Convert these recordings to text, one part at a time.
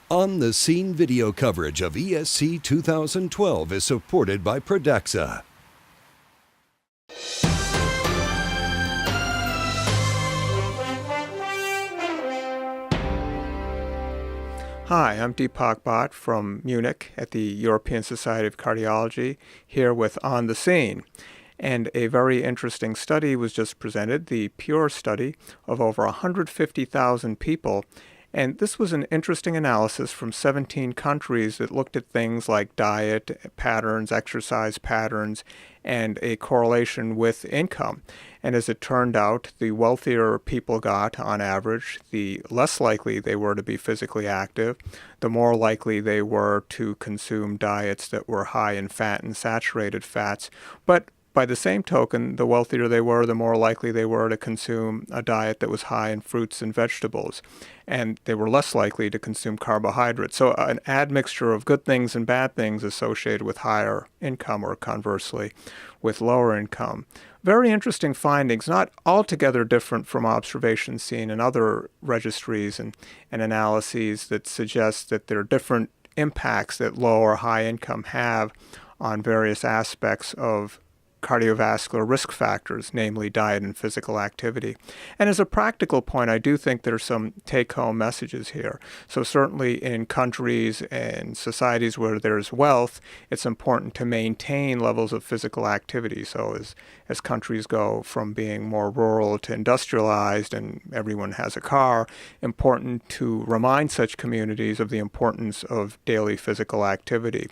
On the Scene video coverage of ESC 2012 is supported by Predexa. Hi, I'm Deepak Bhatt from Munich at the European Society of Cardiology, here with On the Scene. And a very interesting study was just presented, the PURE study of over 150,000 people. And this was an interesting analysis from 17 countries that looked at things like diet patterns, exercise patterns, and a correlation with income. And as it turned out, the wealthier people got, on average, the less likely they were to be physically active, the more likely they were to consume diets that were high in fat and saturated fats. But by the same token, the wealthier they were, the more likely they were to consume a diet that was high in fruits and vegetables. And they were less likely to consume carbohydrates. So an admixture of good things and bad things associated with higher income, or conversely, with lower income. Very interesting findings, not altogether different from observations seen in other registries and analyses that suggest that there are different impacts that low or high income have on various aspects of cardiovascular risk factors, namely diet and physical activity. And as a practical point, I do think there are some take-home messages here. So certainly in countries and societies where there's wealth, it's important to maintain levels of physical activity. So as countries go from being more rural to industrialized and everyone has a car, important to remind such communities of the importance of daily physical activity.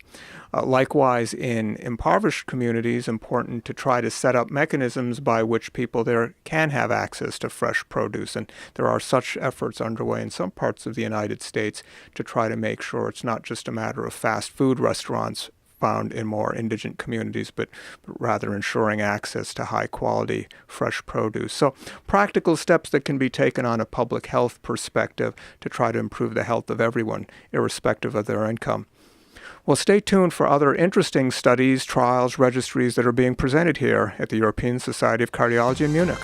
Likewise, in impoverished communities, important to try to set up mechanisms by which people there can have access to fresh produce. And there are such efforts underway in some parts of the United States to try to make sure it's not just a matter of fast food restaurants found in more indigent communities, but rather ensuring access to high-quality fresh produce. So practical steps that can be taken on a public health perspective to try to improve the health of everyone, irrespective of their income. Well, stay tuned for other interesting studies, trials, registries that are being presented here at the European Society of Cardiology in Munich.